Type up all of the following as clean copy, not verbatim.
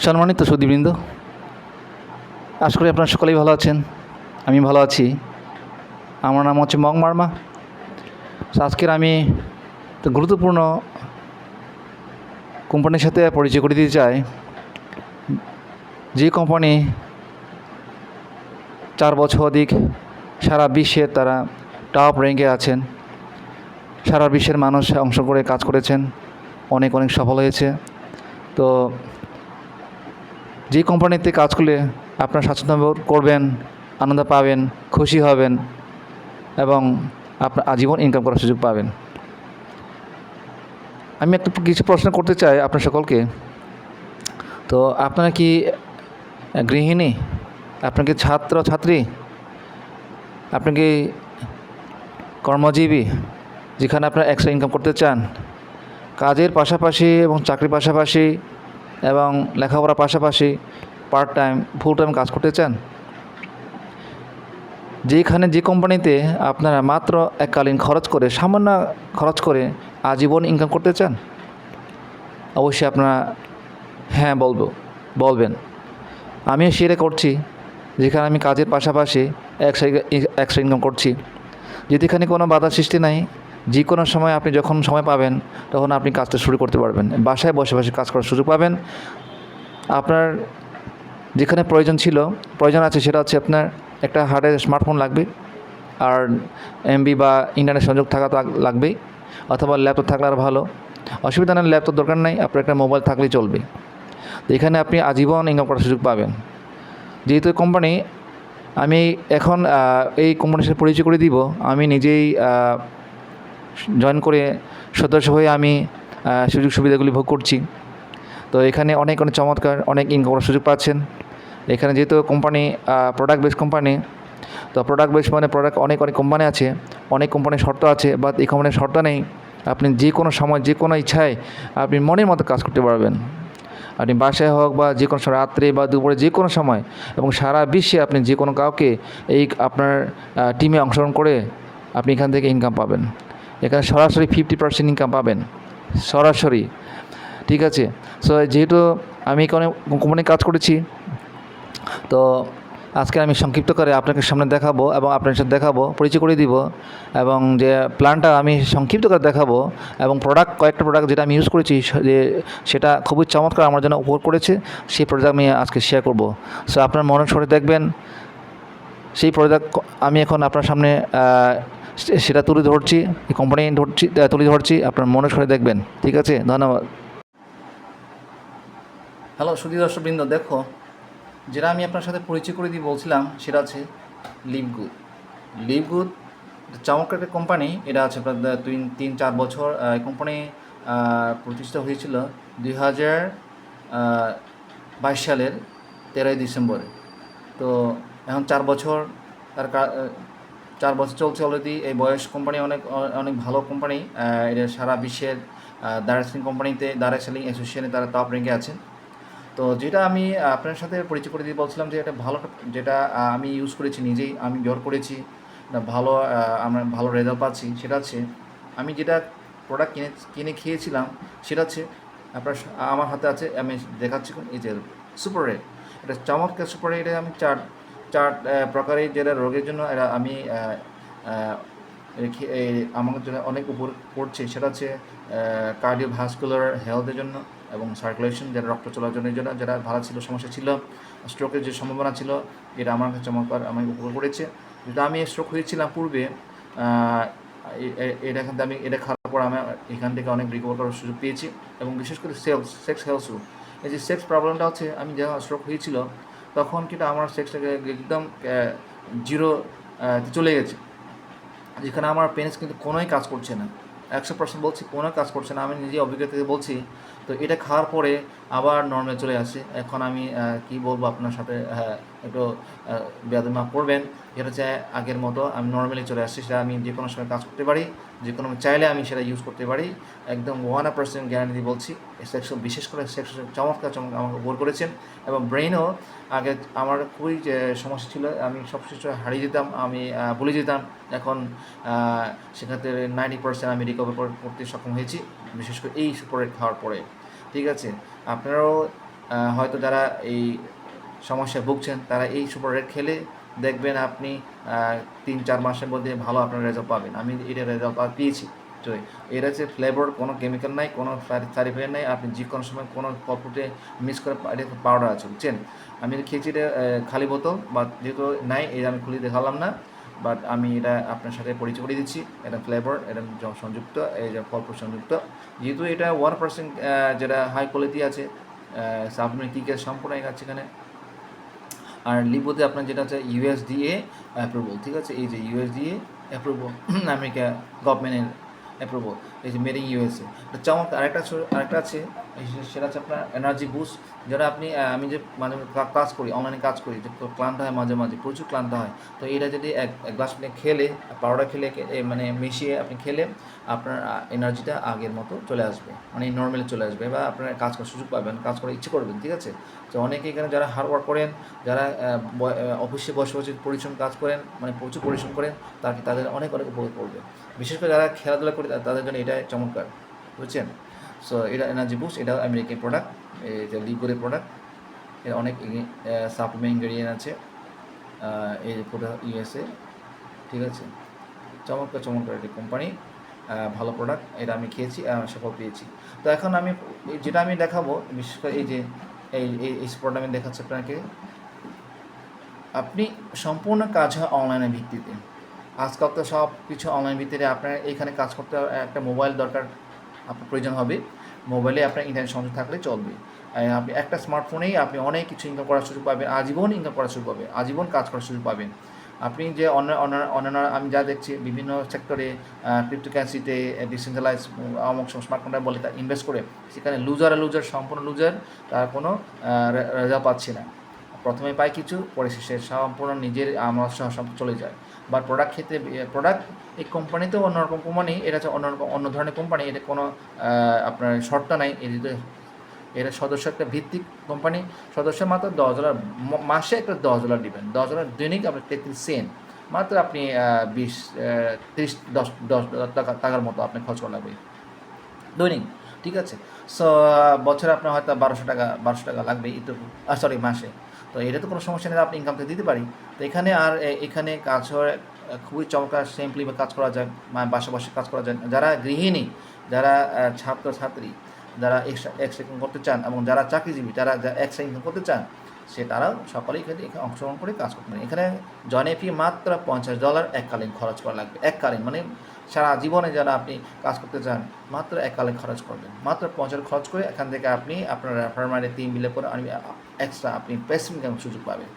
সম্মানিত সুধীবৃন্দ, আশা করি আপনারা সকলেই ভালো আছেন। আমি ভালো আছি। আমার নাম হচ্ছে মং মার্মা। আজকের আমি গুরুত্বপূর্ণ কোম্পানির সাথে পরিচয় করে দিতে চাই, যে কোম্পানি 4 বছর অধিক সারা বিশ্বে তারা টপ র্যাঙ্কে আছেন। সারা বিশ্বের মানুষ অংশ করে কাজ করেছেন, অনেক সফল হয়েছে। তো যে কোম্পানিতে কাজ করলে আপনার স্বাচ্ছন্দ্য বোধ করবেন, আনন্দ পাবেন, খুশি হবেন এবং আপনার আজীবন ইনকাম করার সুযোগ পাবেন। আমি কিছু প্রশ্ন করতে চাই আপনার সকলকে। তো আপনারা কি গৃহিণী? আপনার কি ছাত্র ছাত্রী? আপনি কি কর্মজীবী, যেখানে আপনার এক্সট্রা ইনকাম করতে চান? কাজের পাশাপাশি এবং চাকরির পাশাপাশি এবং লেখাপড়ার পাশাপাশি পার্ট টাইম ফুল টাইম কাজ করতে চান? যেখানে যে কোম্পানিতে আপনারা মাত্র এককালীন খরচ করে, সামান্য খরচ করে আজীবন ইনকাম করতে চান? অবশ্যই আপনারা হ্যাঁ বলবেন। আমিও সেটা করছি, যেখানে আমি কাজের পাশাপাশি এক্সট্রা ইনকাম করছি। যেখানে কোনো বাধা সৃষ্টি নাই, যে কোনো সময় আপনি যখন সময় পাবেন তখন আপনি কাজটা শুরু করতে পারবেন। বাসায় বসে কাজ করার সুযোগ পাবেন। আপনার যেখানে প্রয়োজন আছে সেটা হচ্ছে আপনার একটা হার্ডের স্মার্টফোন লাগবে, আর এমবি বা ইন্টারনেট সংযোগ থাকা তো লাগবেই, অথবা ল্যাপটপ থাকলে আর ভালো। অসুবিধা নেই, ল্যাপটপ দরকার নাই, আপনার একটা মোবাইল থাকলেই চলবে। তো এখানে আপনি আজীবন ইনকাম করার সুযোগ পাবেন। যেহেতু কোম্পানি, আমি এখন এই কোম্পানির সাথে পরিচয় করে দিব। আমি নিজেই জয়েন করে সদস্য হয়ে আমি সুযোগ সুবিধাগুলি ভোগ করছি। তো এখানে অনেক চমৎকার ইনকাম করার সুযোগ পাচ্ছেন। এখানে যেহেতু কোম্পানি প্রোডাক্ট বেস কোম্পানি, তো প্রোডাক্ট বেস মানে প্রোডাক্ট অনেক কোম্পানি আছে, অনেক কোম্পানির শর্ত আছে, বাট এই কোম্পানির শর্ত নেই। আপনি যে কোনো সময় যে কোনো ইচ্ছায় আপনি মনের মতো কাজ করতে পারবেন। আপনি বাসায় হোক বা যে কোনো সময়, রাত্রে বা দুপুরে যে কোনো সময়, এবং সারা বিশ্বে আপনি যে কোনো কাউকে এই আপনার টিমে অংশগ্রহণ করে আপনি এখান থেকে ইনকাম পাবেন। এখানে সরাসরি 50% ইনকাম পাবেন, সরাসরি। ঠিক আছে। সো যেহেতু আমি এখানে কোম্পানি কাজ করেছি, তো আজকে আমি সংক্ষিপ্ত করে আপনাকে সামনে দেখাবো এবং আপনার সাথে দেখাবো, পরিচয় করে দিব, এবং যে প্ল্যানটা আমি সংক্ষিপ্ত করে দেখাবো, এবং কয়েকটা প্রোডাক্ট যেটা আমি ইউজ করেছি যে সেটা খুবই চমৎকার আমার জন্য উপকার করেছে, সেই প্রোডাক্ট আমি আজকে শেয়ার করব। সো আপনার মনে সরে দেখবেন, সেই প্রোডাক্ট আমি এখন আপনার সামনে সেটা তুলে ধরছি, কোম্পানি তুলে ধরছি, আপনার মনে সরে দেখবেন। ঠিক আছে, ধন্যবাদ। হ্যালো সুধী দর্শকবৃন্দ, দেখো, যেটা আমি আপনার সাথে পরিচয় করে দিয়ে বলছিলাম সেটা আছে লিভগুড। চমৎকার একটা কোম্পানি। এটা আছে প্রায় 3-4 বছর। এই কোম্পানি প্রতিষ্ঠা হয়েছিল 2022 সালের 13ই ডিসেম্বরে। তো এখন 4 বছর, তার 4 বছর চলছে অলরেডি। এই বয়স কোম্পানি অনেক ভালো কোম্পানি। এটা সারা বিশ্বের ডাইরেক্ট সেলিং অ্যাসোসিয়েশনে তারা টপ র্যাঙ্কে আছেন। তো যেটা আমি আপনার সাথে পরিচয় করে দিয়ে বলছিলাম যে এটা ভালো, যেটা আমি ইউজ করেছি, নিজেই আমি ব্যবহার করেছি, ভালো, আমরা ভালো রেজাল্ট পাচ্ছি। সেটা হচ্ছে আমি যেটা প্রোডাক্ট কিনে খেয়েছিলাম, সেটা হচ্ছে আমার হাতে আছে, আমি দেখাচ্ছি। এই যে সুপার রেড, এটা চমৎকার সুপার রেড। আমি চার প্রকারের যেটা রোগের জন্য এটা আমি আমার জন্য অনেক উপর পড়ছে। সেটা হচ্ছে কার্ডিওভাস্কুলার হেলথের জন্য এবং সার্কুলেশন, যেটা রক্ত চলাচলের জন্য, যেটা ভালো ছিল, সমস্যা ছিল, স্ট্রোকের যে সম্ভাবনা ছিল, এটা আমার কাছে চমৎকার আমাকে উপকার করেছে। যেটা আমি স্ট্রোক হয়েছিলাম পূর্বে, এটা খাওয়ার পর আমি এখান থেকে অনেক রিকভার করার সুযোগ পেয়েছি। এবং বিশেষ করে সেক্স হেলথও, এই যে সেক্স প্রবলেমটা হচ্ছে, আমি যখন স্ট্রোক হয়েছিল তখন কিন্তু আমার সেক্সটাকে একদম জিরো চলে গেছে, যেখানে আমার পেনিস কিন্তু কোনোই কাজ করছে না। 100% বলছি, কোনো কাজ করছে না, আমি নিজে অভিজ্ঞতা থেকে বলছি। তো এটা খাওয়ার পরে আবার নর্মাল চলে আসে। এখন আমি কি বলবো আপনার সাথে, একটু বেয়াদবি মাফ করবেন। এটা হচ্ছে আগের মতো আমি নর্মালি চলে আসছি। সেটা আমি যে কোনো সময় কাজ করতে পারি, যে কোনো চাইলে আমি সেটা ইউজ করতে পারি। একদম 100% গ্যারান্টি বলছি। সেক্স, বিশেষ করে সেক্স চমৎকার আমাকে উপর করেছেন। এবং ব্রেনও, আগে আমার খুবই যে সমস্যা ছিল, আমি সব কিছু হারিয়ে যেতাম, আমি ভুলে যেতাম। এখন সেক্ষেত্রে 90% আমি রিকভার করতে সক্ষম হয়েছি, বিশেষ করে এই সুপার রেড খাওয়ার পরে। ঠিক আছে, আপনারাও হয়তো যারা এই সমস্যায় ভুগছেন তারা এই সুপার রেড খেলে দেখবেন আপনি 3-4 মাসের মধ্যে ভালো আপনার রেজাল্ট পাবেন। আমি এটা রেজাল্ট পেয়েছি। তো এর হচ্ছে ফ্লেভার, কোনো কেমিক্যাল নাই, কোনো সাইড ইফেক্ট নাই। আপনি যে কোনো সময় কোনো ফলফ্রুটে মিক্স করে এটা পাউডার আছে, বুঝছেন? আমি খেয়েছি এটা খালি বোতল, বাট যেহেতু নাই এই আমি খুলে দেখালাম না, বাট আমি এটা আপনার সাথে পরিচয় করে দিচ্ছি। এটা ফ্লেভার, এটা সংযুক্ত, এই যে ফলফ্রুট সংযুক্ত। যেহেতু এটা 1% যেটা হাই কোয়ালিটি আছে, সাপ্লিমেন্ট কী সম্পূর্ণ আছে এখানে। আর লিবোতে আপনার যেটা আছে ইউএসডিএ অ্যাপ্রুভাল, ঠিক আছে? এই যে ইউএসডিএ অ্যাপ্রুভাল, আমেরিকা গভর্নমেন্টের অ্যাপ্রুভাল, এই যে মেড ইন ইউএসএ। চমৎকার। আরেকটা আছে, সেটা হচ্ছে আপনার এনার্জি বুস্ট। যারা আপনি আমি যে মাঝে কাজ করি, অনলাইনে কাজ করি, যে ক্লান্ত হয় মাঝে মাঝে, প্রচুর ক্লান্ত হয়। তো এটা যদি এক গ্লাস আপনি খেলে, পাউডার খেলে, মানে মিশিয়ে আপনি খেলে আপনার এনার্জিটা আগের মতো চলে আসবে, মানে নর্মালি চলে আসবে, বা আপনার কাজ করার সুযোগ পাবেন, কাজ করার ইচ্ছে করবেন, ঠিক আছে? তো অনেকে এখানে যারা হার্ড ওয়ার্ক করেন, যারা অফিসে বসে বসে পরিশ্রম কাজ করেন, মানে প্রচুর পরিশ্রম করেন, তাদের অনেক উপকার পড়বে। বিশেষ করে যারা খেলাধুলা করে তাদের জন্য এটা চমৎকার, বুঝছেন? সো এটা এনার্জি বুস্ট, এটা আমেরিকান প্রোডাক্ট, এটা লিগোরের প্রোডাক্ট। এর অনেক সাপ্লিমেন্ট ইনগ্রেডিয়েন্ট আছে, এই পুরো ইউএসএ, ঠিক আছে? চমৎকার একটি কোম্পানি, ভালো প্রোডাক্ট। এটা আমি খেয়েছি, সফল পেয়েছি। তো এখন আমি যেটা আমি দেখাবো, বিশেষ করে এই যে এই স্পট আমি দেখাচ্ছি আপনাকে। আপনি সম্পূর্ণ কাজ হয় অনলাইনের ভিত্তিতে। আজকাল তো সব কিছু অনলাইন ভিত্তিতে। আপনার এইখানে কাজ করতে একটা মোবাইল দরকার, আপনার প্রয়োজন হবে। মোবাইলে আপনার ইন্টারনেট সংযোগ থাকলে চলবে। আপনি একটা স্মার্টফোনেই আপনি অনেক কিছু ইনকাম করার সুযোগ পাবেন, আজীবন ইনকাম করার সুযোগ পাবেন, আজীবন কাজ করার সুযোগ পাবেন। আপনি যে অন্যান্য আমি যা দেখছি বিভিন্ন সেক্টরে, ক্রিপ্টোকারেন্সিতে, ডিসেন্ট্রালাইজ অমুক স্মার্টফোনটা বলে তা ইনভেস্ট করে, সেখানে লুজার, সম্পূর্ণ লুজার, তার কোনো রেজাল্ট পাচ্ছে না। প্রথমে পায় কিছু, পরে শেষে সম্পূর্ণ নিজের আমার সব চলে যায়। বা প্রোডাক্ট ক্ষেত্রে, প্রোডাক্ট এই কোম্পানিতেও অন্যরকম কোম্পানি, এটা হচ্ছে অন্য ধরনের কোম্পানি। এটা কোনো আপনার শর্ত নাই। এটা সদস্য একটা ভিত্তিক কোম্পানি। সদস্য মাত্র $10, মাসে একটা $10 দিবেন, $10 দৈনিক আপনার 33 সেন্ট, মাত্র আপনি 10 টাকার মতো আপনি খরচ করা লাগবে দৈনিক, ঠিক আছে? সো বছরে আপনার হয়তো $1200 লাগবে, এটুকু, সরি, মাসে। তো এটা তো কোনো সমস্যা নেই, আপনি ইনকামটা দিতে পারি। তো এখানে কাজ হয় খুবই চমৎকার, সিম্পলি কাজ করা যায়, বাসা কাজ করা যায়। যারা গৃহিণী, যারা ছাত্রছাত্রী, যারা এক্সট্রা ইনকাম করতে চান, এবং যারা চাকরিজীবী, যারা এক্সট্রা ইনকাম করতে চান, তারাও সকলেই এখানে অংশগ্রহণ করে কাজ করতে পারেন। এখানে জয়েন ফি মাত্র $50 এককালীন খরচ করা লাগবে। এককালীন মানে সারা জীবনে যারা আপনি কাজ করতে চান, মাত্র এককালীন খরচ করবেন, মাত্র $50 খরচ করে এখান থেকে আপনি আপনার রেফারেল 3 বিলে করে এক্সট্রা আপনি প্যাসিভ ইনকাম সুযোগ পাবেন।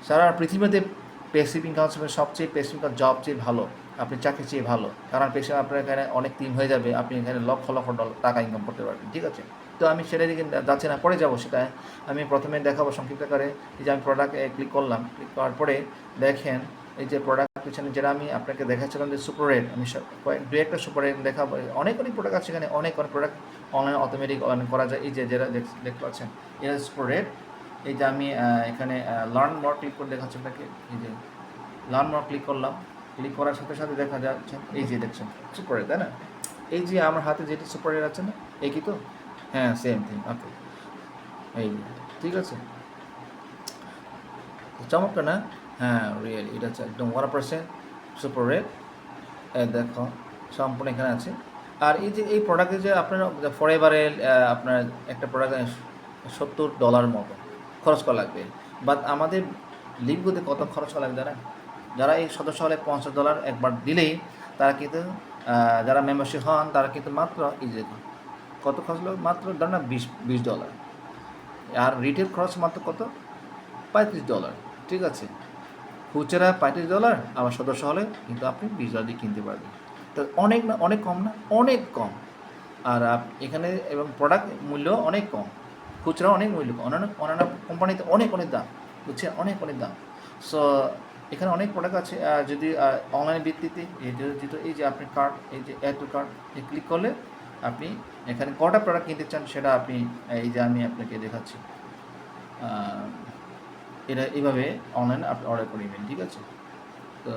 সারা পৃথিবীতে প্যাসিভ ইনকাম সবচেয়ে প্যাসিভ ইনকাম জব চেয়ে ভালো, আপনি চাকরি চেয়ে ভালো। কারণ পেশা আপনার এখানে অনেক টিম হয়ে যাবে, আপনি এখানে লক্ষ টাকা ইনকাম করতে পারবেন, ঠিক আছে? তো আমি সেটা দিকে যাচ্ছি না, পরে যাবো সেটা। আমি প্রথমে দেখাবো সংক্ষিপ্ত আকারে। এই যে আমি প্রোডাক্টে ক্লিক করলাম, ক্লিক করার পরে দেখেন এই যে প্রোডাক্ট পিছনে যেটা আমি আপনাকে দেখাচ্ছিলাম যে সুপার রেট, আমি দু একটা সুপার রেট দেখাবো। অনেক প্রোডাক্ট আছে এখানে, অনেক প্রোডাক্ট অনলাইনে অটোমেটিক করা যায়। এই যে যেটা দেখতে পাচ্ছেন, এটা সুপার রেট। এই যে আমি এখানে লার্ন মোর ক্লিক করে দেখাচ্ছি আপনাকে। এই যে লার্ন মোর ক্লিক করলাম, ক্লিক করার সাথে সাথে দেখা যাচ্ছে এই যে দেখছেন সুপার রেট, তাই না? এই যে আমার হাতে যেটি সুপার রেট আছে না, এই কি তো? হ্যাঁ, সেম থিং। ওকে, এই ঠিক আছে, চমৎকার না? হ্যাঁ, রিয়েলি এটা হচ্ছে একদম 1% সুপার রেট। দেখো সম্পূর্ণ এখানে আছে। আর এই যে এই প্রোডাক্টে যে আপনার ফরএভারে আপনার একটা প্রোডাক্ট $70 মতো খরচ করা লাগবে। বাট আমাদের লিভগুতে কত খরচ করা লাগবে জানেন? যারা এই সদস্য হলে $50 একবার দিলেই তারা কিন্তু, যারা মেম্বারশিপ হন তারা কিন্তু মাত্র এই যে কত খরচ হলো, মাত্র ধর না $20। আর রিটেল খরচ মাত্র কত? $35, ঠিক আছে? খুচরা $35, আবার সদস্য হলে কিন্তু আপনি $20 দিয়ে কিনতে পারবেন। তো অনেক না, অনেক কম না? অনেক কম। আর এখানে এবং প্রোডাক্ট মূল্য অনেক কম, খুচরা অনেক মূল্য কম, অন্যান্য কোম্পানিতে অনেক দাম, বুঝছেন? অনেক দাম। সো এখানে অনেক প্রোডাক্ট আছে। যদি অনলাইন ভিত্তিতে যেহেতু এই যে আপনি কার্ড, এই যে অ্যাড টু কার্ড ক্লিক করলে আপনি এখানে কটা প্রোডাক্ট কিনতে চান সেটা আপনি, এই যে আমি আপনাকে দেখাচ্ছি, এটা এইভাবে অনলাইনে আপনি অর্ডার করে নেবেন, ঠিক আছে? তো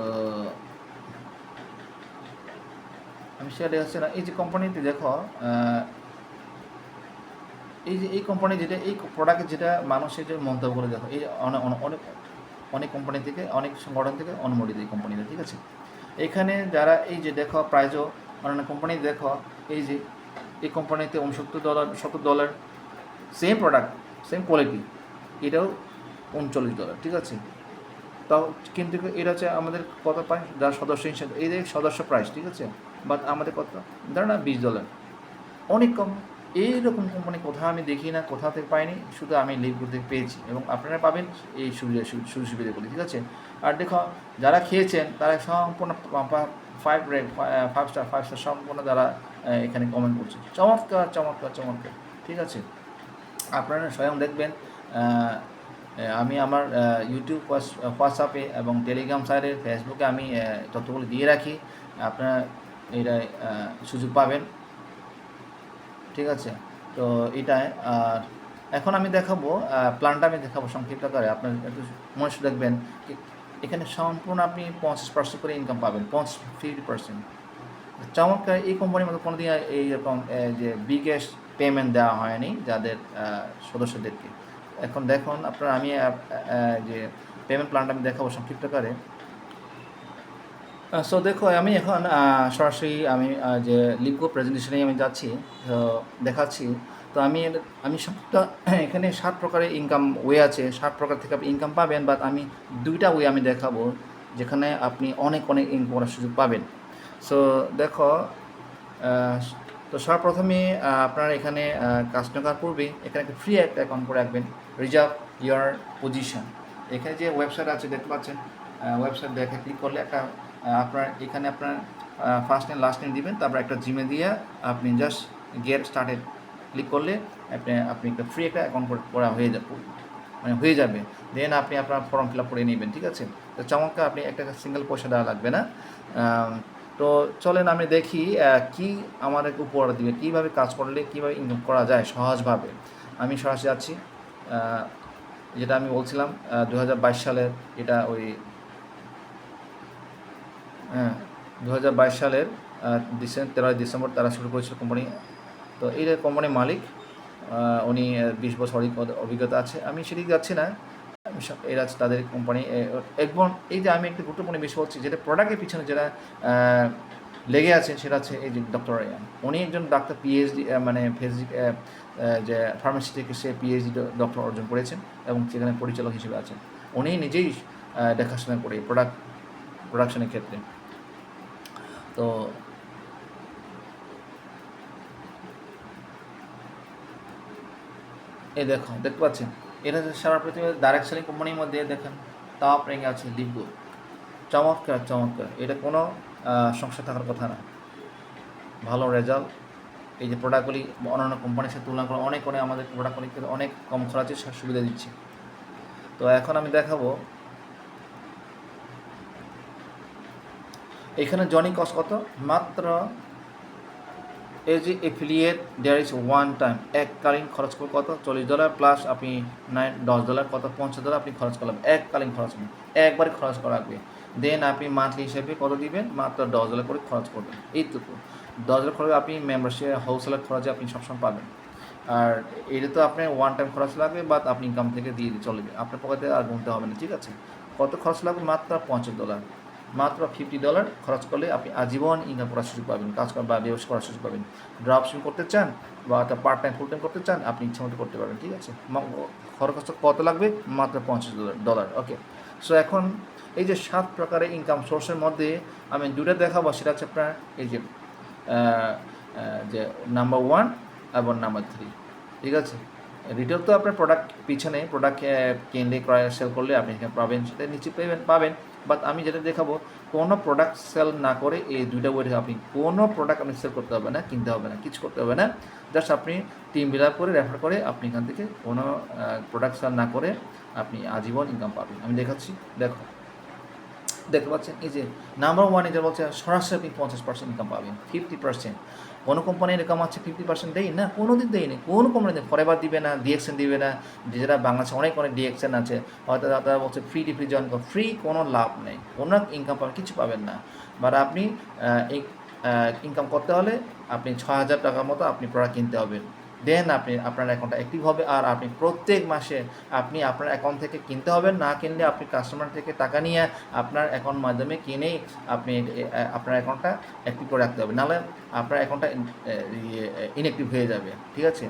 আমি সেটা দেখাচ্ছি না। এই যে কোম্পানিতে দেখো, এই কোম্পানি যেটা এই প্রোডাক্টের যেটা মানুষের যে মন্তব্যগুলো দেখো, এই অনেক অনেক কোম্পানি থেকে, অনেক সংগঠন থেকে অনুমোদিত এই কোম্পানিটা, ঠিক আছে। এখানে যারা এই যে দেখো প্রাইজও অন্যান্য কোম্পানি দেখো, এই যে এই কোম্পানিতে $69, $70, সেম প্রোডাক্ট সেম কোয়ালিটি, এটাও $39, ঠিক আছে। তাও কিন্তু এটা হচ্ছে আমাদের কত পায় যারা সদস্য হিসেবে, এই যে সদস্য প্রাইস, ঠিক আছে। বাট আমাদের কত, ধরো না $20, অনেক কম। এইরকম কোম্পানি কোথাও আমি দেখি না, কোথাও থেকে পাইনি, শুধু আমি লিঙ্কগুলো থেকে পেয়েছি এবং আপনারা পাবেন এই সুযোগ সুবিধাগুলি, ঠিক আছে। আর দেখো যারা খেয়েছেন তারা সম্পূর্ণ 5 স্টার সম্পূর্ণ যারা এখানে কমেন্ট করছে, চমৎকার চমৎকার চমৎকার, ঠিক আছে। আপনারা স্বয়ং দেখবেন। আমি আমার ইউটিউব, হোয়াটসঅ্যাপে এবং টেলিগ্রাম সাইটে, ফেসবুকে আমি তথ্যগুলো দিয়ে রাখি, আপনারা এটা সুযোগ পাবেন, ঠিক আছে। তো এটাই। আর এখন আমি দেখাবো প্ল্যানটা, আমি দেখাবো সংক্ষিপ্ত আকারে, আপনার একটু মনে দেখবেন। এখানে সম্পূর্ণ আপনি 50% করে ইনকাম পাবেন, 50% চমৎকার। এই কোম্পানির মধ্যে কোনো দিন এইরকম যে বিগেস্ট পেমেন্ট দেওয়া হয়নি যাদের সদস্যদেরকে। এখন দেখুন আপনারা, আমি যে পেমেন্ট প্ল্যানটা আমি দেখাবো সংক্ষিপ্ত আকারে। সো দেখো আমি এখন সরাসরি আমি যে লিপকো প্রেজেন্টেশনে আমি যাচ্ছি, তো দেখাচ্ছি। তো আমি সবটা এখানে 7 প্রকারের ইনকাম ওয়ে আছে, 7 প্রকার থেকে আপনি ইনকাম পাবেন, বাট আমি 2টা ওয়ে আমি দেখাবো যেখানে আপনি অনেক অনেক ইনকাম করার সুযোগ পাবেন। সো দেখো, তো সর্বপ্রথমে আপনার এখানে কাজ করার পূর্বে এখানে একটা ফ্রি একটা অ্যাকাউন্ট করে রাখবেন, রিজার্ভ ইয়ার পজিশন। এখানে যে ওয়েবসাইট আছে দেখতে পাচ্ছেন, ওয়েবসাইট দেখে ক্লিক করলে একটা আপনার এখানে আপনার ফার্স্ট নেম লাস্ট নেম দিবেন, তারপর একটা জিমেল দিয়ে আপনি জাস্ট গেট স্টার্টেড ক্লিক করলে আপনি একটা ফ্রি একটা অ্যাকাউন্ট করা হয়ে যাবে। দেন আপনি আপনার ফর্ম ফিল আপ করে নেবেন, ঠিক আছে। তো চমৎকার, আপনি একটা সিঙ্গেল পয়সা দেওয়া লাগবে না। তো চলেন আমি দেখি কি আমাদের উপহার দিবে, কীভাবে কাজ করলে কীভাবে ইনকাম করা যায় সহজভাবে। আমি সরাসরি যাচ্ছি, যেটা আমি বলছিলাম 2022 সালের, এটা ওই 2022 সালের 13 ডিসেম্বর তারা শুরু করেছিল কোম্পানি। তো এই কোম্পানির মালিক, উনি 20 বছর অভিজ্ঞতা আছে। আমি সেদিকে যাচ্ছি না, এরা তাদের কোম্পানি একবার। এই যে আমি একটি গুরুত্বপূর্ণ বিষয় বলছি, যেটা প্রোডাক্টের পিছনে যেটা লেগে আছে, সেটা হচ্ছে এই যে ডক্টর রায়ান। উনি একজন ডাক্তার, পিএইচডি, মানে যে ফার্মেসি থেকে সে পিএইচডি ডক্টর অর্জন করেছেন এবং সেখানে পরিচালক হিসেবে আছেন। উনি নিজেই দেখাশোনা করে প্রোডাকশনের ক্ষেত্রে। তো এই দেখতে পাচ্ছেন, এটা সারা পৃথিবীর ডাইরেক্ট সেলিং কোম্পানির মধ্যে দেখেন টপ র্যাঙ্কে আছে লিপকো। চমৎকার চমৎকার, এটা কোনো সমস্যা থাকার কথা না, ভালো রেজাল্ট। এই যে প্রোডাক্টগুলি অন্যান্য কোম্পানির সাথে তুলনা করে অনেক আমাদের প্রোডাক্টগুলি অনেক কম খরচে সুবিধা দিচ্ছে। তো এখন আমি দেখাবো এখানে জয়নিং কস্ট কত, মাত্র as a affiliate there is one time, এককালীন খরচ করে কত, $40 প্লাস আপনি $10 কত, $50 আপনি খরচ করলাম, এককালীন খরচ নেই, একবারে খরচ করা লাগবে। দেন আপনি মান্থলি হিসেবে কত দিবেন, মাত্র $10 করে খরচ করবেন, এইটুকু। $10 খরচ আপনি মেম্বারশিপ হোলসেলার খরচে আপনি সবসময় পাবেন। আর এটা তো আপনার ওয়ান টাইম খরচ লাগবে, বাট আপনি ইনকাম থেকে দিয়ে চলবে, আপনার পকেটে আর গুনতে হবে না, ঠিক আছে। কত খরচ লাগবে, মাত্র $50, মাত্র $50 খরচ করলে আপনি আজীবন ইনকাম করার সুযোগ পাবেন, কাজ করার বা ব্যবসা করার সুযোগ পাবেন। ড্রপশিপিং করতে চান বা পার্ট টাইম ফুল টাইম করতে চান, আপনি ইচ্ছা মতো করতে পারবেন, ঠিক আছে। খরচ কত লাগবে, মাত্র $50। ওকে। সো এখন এই যে 7 প্রকারের ইনকাম সোর্সের মধ্যে আমি 2টা দেখাবো, সেটা হচ্ছে আপনার এই যে নাম্বার 1 এবং নাম্বার 3, ঠিক আছে। রিটেল তো আপনার প্রোডাক্ট পিছনে প্রোডাক্ট কিনলে ক্রয় সেল করলে আপনি এখানে পাবেন, সেটা নিচে পাবেন। বাট আমি যেটা দেখাবো, কোনো প্রোডাক্ট সেল না করে এই 2টা ওয়ে আপনি কোনো প্রোডাক্ট আপনি সেল করতে হবে না, কিনতে হবে না, কিছু করতে হবে না। জাস্ট আপনি টিম বিল্ড আপ করে রেফার করে আপনি এখান থেকে কোনো প্রোডাক্ট সেল না করে আপনি আজীবন ইনকাম পাবেন। আমি দেখাচ্ছি, দেখতে পাচ্ছেন এই যে নাম্বার 1 এটা বলছে সরাসরি আপনি 50% ইনকাম পাবেন, 50%। কোনো কোম্পানি এরকম আছে 50% দেয় না, কোনো দিন দেয়নি, কোনো কোম্পানি দেয়, ফরএভার দিবে না, ডিএক্সএন দিবে না। যেটা বাংলাদেশে অনেক ডিএক্সএন আছে, হয়তো তারা বলছে ফ্রি জয়েন করো, ফ্রি কোনো লাভ নেই, কোনো ইনকাম পাবেন কিছু পাবেন না। বাট আপনি ইনকাম করতে হলে আপনি 6,000 টাকার মতো আপনি প্রোডাক্ট কিনতে হবে, দেন আপনি আপনার অ্যাকাউন্টটা অ্যাক্টিভ হবে। আর আপনি প্রত্যেক মাসে আপনি আপনার অ্যাকাউন্ট থেকে কিনতে হবে, না কিনলে আপনি কাস্টমার থেকে টাকা নিয়ে আপনার অ্যাকাউন্ট মাধ্যমে কিনেই আপনি আপনার অ্যাকাউন্টটা অ্যাক্টিভ করে রাখতে হবে, নাহলে আপনার অ্যাকাউন্টটা ইনঅ্যাক্টিভ হয়ে যাবে। ঠিক আছে,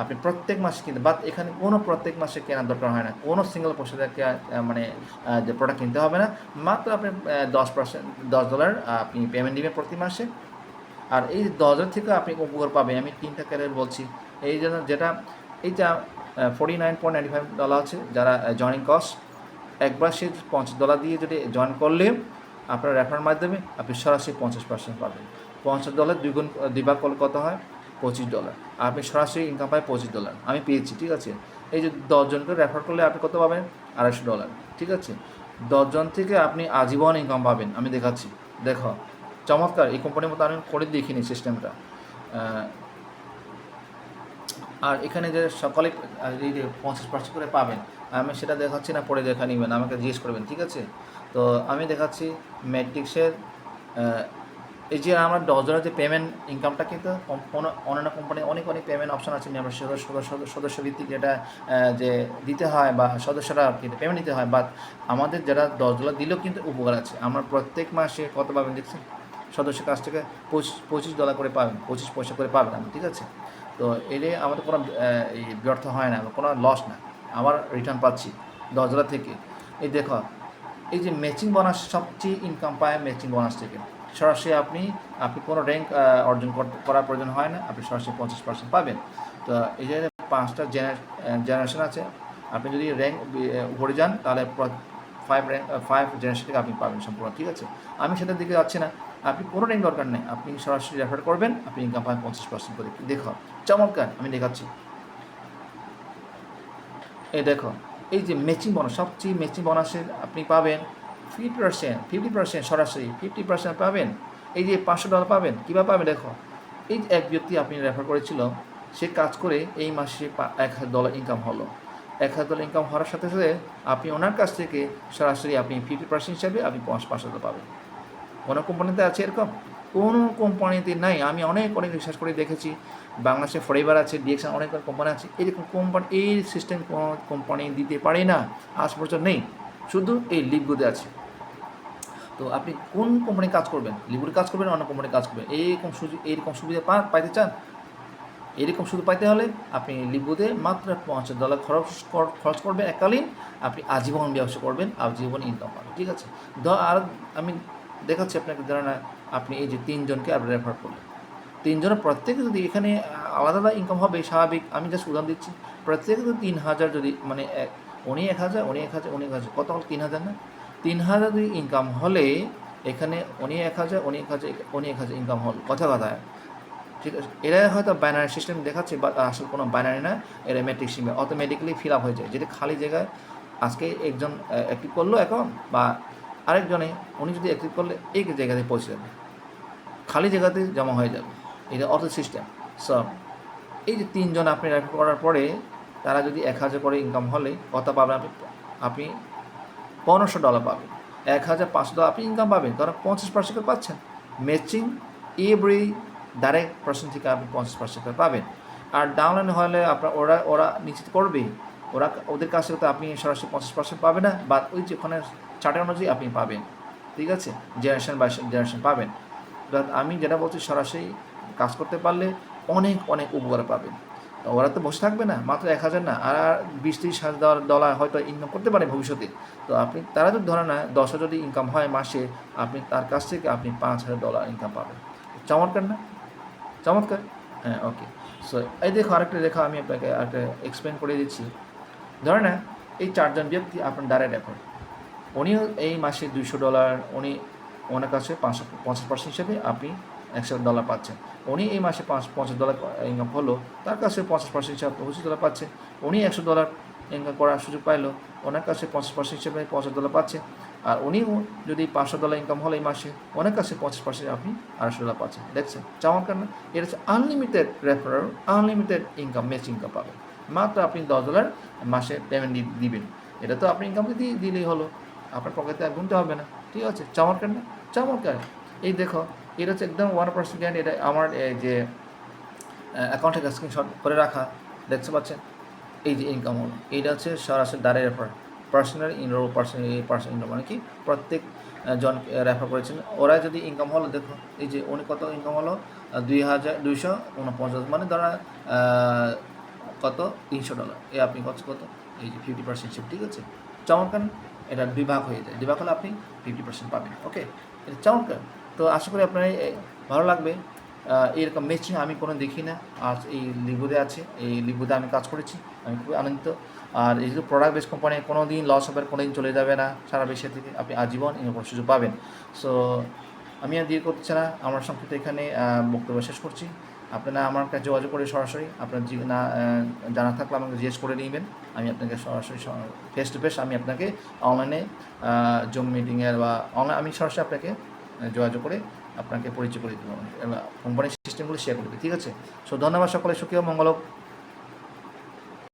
আপনি প্রত্যেক মাসে কিনতে, বাট এখানে কোনো প্রত্যেক মাসে কেনার দরকার হয় না, কোনো সিঙ্গেল পয়সাকে মানে যে প্রোডাক্ট কিনতে হবে না। মাত্র আপনি 10% $10 আপনি পেমেন্ট দিবেন প্রতি মাসে। আর এই 10,000 থেকে আপনি উপকার পাবেন। আমি 3টা ক্যারিয়ার বলছি, এই জন্য যেটা এইটা $49.95 আছে যারা জয়েনিং কস্ট। একবার সে $50 দিয়ে যদি জয়েন করলে আপনার রেফারের মাধ্যমে আপনি সরাসরি 50% পাবেন। $50 দুই ভাগ করলে কত হয়? $25। আর আপনি সরাসরি ইনকাম পায় $25 আমি পেয়েছি। ঠিক আছে, এই যে 10 জনকে রেফার করলে আপনি কত পাবেন? $250। ঠিক আছে, 10 জন থেকে আপনি আজীবন ইনকাম পাবেন। আমি দেখাচ্ছি, দেখো চমৎকার। এই কোম্পানির মতো আমি করে দেখিনি সিস্টেমটা। আর এখানে যে সকলে এই যে 50% করে পাবেন, আমি সেটা দেখাচ্ছি না, পরে দেখা নেবেন, আমাকে জিজ্ঞেস করবেন। ঠিক আছে, তো আমি দেখাচ্ছি ম্যাট্রিক্সের এই যে আমরা 10 জনের যে পেমেন্ট ইনকামটা, কিন্তু অন্যান্য কোম্পানি অনেক পেমেন্ট অপশন আছে মেম্বারশিপ সদস্য ভিত্তিক, যেটা যে দিতে হয় বা সদস্যরা কিন্তু পেমেন্ট দিতে হয়। বাট আমাদের যারা $10 দিলেও কিন্তু উপকার আছে। আমরা প্রত্যেক মাসে কত পাবেন দেখছি, সদস্যের কাছ থেকে $25 করে পাবেন, 25 পয়সা করে পাবেন আমি। ঠিক আছে, তো এলে আমাদের কোনো এই ব্যর্থ হয় না, কোনো লস না, আবার রিটার্ন পাচ্ছি $10 থেকে। এই দেখো, এই যে ম্যাচিং বোনাস, সবচেয়ে ইনকাম পায় ম্যাচিং বোনাস থেকে। সরাসরি আপনি কোনো র্যাঙ্ক অর্জন করার প্রয়োজন হয় না, আপনি সরাসরি 50% পাবেন। তো এই যে 5টা জেনারেশন আছে, আপনি যদি র্যাঙ্ক উপরে যান তাহলে 5 জেনারেশন থেকে আপনি পাবেন সম্পূর্ণ। ঠিক আছে, আমি সেটার দিকে যাচ্ছি না, আপনি কোনো র্যাঙ্ক দরকার নেই, আপনি সরাসরি রেফার করবেন, আপনি ইনকাম পাবেন 50% করে। দেখো চমৎকার, আমি দেখাচ্ছি। এই দেখো, এই যে ম্যাচিং বোনাস, সবচেয়ে ম্যাচিং বোনাসের আপনি পাবেন 50% সরাসরি 50% পাবেন। এই যে $500 পাবেন, কীভাবে পাবেন দেখো। এই যে এক ব্যক্তি আপনি রেফার করেছিল, সে কাজ করে এই মাসে $1,000 ইনকাম হলো। $1,000 ইনকাম হওয়ার সাথে সাথে আপনি ওনার কাছ থেকে সরাসরি আপনি 50% হিসাবে আপনি $500 পাবেন। কোনো কোম্পানিতে আছে এরকম? কোনো কোম্পানিতে নাই। আমি অনেক রিসার্চ করে দেখেছি, বাংলাদেশে ফরএভার আছে, ডিএক্সন, অনেক কোম্পানি আছে, এরকম কোম্পানি এই সিস্টেম কোনো কোম্পানি দিতে পারে না, আজ পর্যন্ত নেই, শুধু এই লিভগুতে আছে। তো আপনি কোন কোম্পানি কাজ করবেন? লিভুর কাজ করবেন, অন্য কোম্পানি কাজ করবেন, এইরকম সুবিধা পাইতে চান? এরকম শুধু পাইতে হলে আপনি লিভগুতে মাত্র $50 খরচ করবেন এককালীন, আপনি আজীবন ব্যবসা করবেন, আজীবন ইনকাম পাবেন। ঠিক আছে, আর আমি দেখাচ্ছি আপনাকে, ধরেন আপনি এই যে 3 জনকে আপনি রেফার করলেন, 3 জনের প্রত্যেকে যদি এখানে আলাদা ইনকাম হবে স্বাভাবিক, আমি জাস্ট উদাহরণ দিচ্ছি, প্রত্যেকে যদি 3,000 যদি মানে উনি 1,000 উনি 1,000 উনি 1,000 কত হল? 3,000 না? 3,000 যদি ইনকাম হলে এখানে উনি 1,000 উনি 1,000 ইনকাম হল, কথা। ঠিক আছে, এরা হয়তো বাইনারি সিস্টেম দেখাচ্ছে, বা আসলে কোনো বাইনারি না, এরা ম্যাট্রিক্স সিস্টেমে অটোমেটিক্যালি ফিল আপ হয়ে যায়। যেটা খালি জায়গায় আজকে একজন অ্যাক্টিভ করলো অ্যাকাউন্ট, বা আরেকজনে উনি যদি অ্যাক্টিভ করলে এই জায়গাতে পৌঁছে যাবে, খালি জায়গাতে জমা হয়ে যাবে। এটা অটো সিস্টেম। সো এই যে 3 জন আপনি রেফার করার পরে তারা যদি 1,000 করে ইনকাম হলে কত পাবেন আপনি? $1,500 পাবেন। $1,500 আপনি ইনকাম পাবেন, কারণ 50% করে পাচ্ছেন। ম্যাচিং এভরি ডাইরেক্ট পার্সন থেকে আপনি 50% করে পাবেন। আর ডাউনলাইন হলে আপনার ওরা নিশ্চিত করবে, ওদের কাছ থেকে তো আপনি সরাসরি 50% পাবেন না, বা ওই যে ওখানে চার্টার অনুযায়ী আপনি পাবেন। ঠিক আছে, জেনারেশন বাই জেনারেশন পাবেন। আমি যেটা বলছি, সরাসরি কাজ করতে পারলে অনেক উপকার পাবেন। ওরা তো বসে থাকবে না, মাত্র 1,000 না, আর $20,000-30,000 হয়তো ইনকাম করতে পারে ভবিষ্যতে। তো আপনি তারা যদি ধরে না 10,000 যদি ইনকাম হয় মাসে, আপনি তার কাছ থেকে আপনি $5,000 ইনকাম পাবেন। চমৎকার না? চমৎকার। হ্যাঁ, ওকে। সো এই দেখো, আরেকটা দেখো, আমি আপনাকে আরেকটা এক্সপ্লেন করে দিচ্ছি। ধরে না এই 4 জন ব্যক্তি আপনার ডাইরেক্ট রেফার, উনিও এই মাসে $200, ওনার কাছে 50% হিসেবে আপনি $100 পাচ্ছেন। উনি এই মাসে $50 ইনকাম হলো, তার কাছে 50% হিসাবে $25 পাচ্ছে। উনি $100 ইনকাম করার সুযোগ পাইলো, ওনার কাছে 50% হিসেবে $50 পাচ্ছে। আর উনিও যদি $500 ইনকাম হলো এই মাসে, ওনার কাছে 50% আপনি $200 পাচ্ছেন। দেখছেন চমৎকার না? এটা হচ্ছে unlimited referral, unlimited income, match income পাবেন। মাত্র আপনি $10 মাসে পেমেন্ট দিবেন। এটা তো আপনি ইনকাম দিলেই হলো, আপনার পকেটে আর গুনতে হবে না। ঠিক আছে, চমৎকার না? চমৎকার। এই দেখো, এটা হচ্ছে একদম 1% গ্যারান্টি। এটা আমার যে অ্যাকাউন্ট থেকে স্ক্রিনশট করে রাখা দেখতে পাচ্ছেন। এই যে ইনকাম হলো, এইটা হচ্ছে সরাসরি দ্বারের রেফার, পার্সোনাল ইনরো পার্সোনাল ইনরো মানে কি প্রত্যেক জন রেফার করেছেন, ওরা যদি ইনকাম হলো দেখো এই যে উনি কত ইনকাম হলো 2249, মানে ধরা কত $300, এ আপনি কত এই যে 50% ঠিক আছে, চমৎকার। এটা বিভাগ হয়ে যায়, বিভাগ হলে আপনি 50% পাবেন। ওকে, এটা চমৎকার। তো আশা করি আপনার ভালো লাগবে। এরকম ম্যাচিং আমি কোনো দেখি না, আর এই লিবুতে আছে, এই লিবুতে আমি কাজ করেছি, আমি খুবই আনন্দিত। আর এই যে প্রোডাক্ট বেস কোম্পানি কোনো দিন লস হবে, কোনো দিন চলে যাবে না, সারা বিশ্বের থেকে আপনি আজীবন ইনকাম সুযোগ পাবেন। সো আমি আর দেরি করছি না, আমার সংক্ষিপ্ত এখানে বক্তব্য শেষ করছি। আপনারা আমার কাছে যোগাযোগ করে সরাসরি আপনার না জানা থাকলে আমাকে জিজ্ঞেস করে নেবেন, আমি আপনাকে সরাসরি ফেস টু ফেস আমি আপনাকে অনলাইনে জুম মিটিংয়ের বা অনলাইন আমি সরাসরি আপনাকে যোগাযোগ করে আপনাকে পরিচয় করে দেবো, কোম্পানির সিস্টেমগুলো শেয়ার করে দেবো, ঠিক আছে। সো ধন্যবাদ, সকলে সুখী ও মঙ্গল হোক।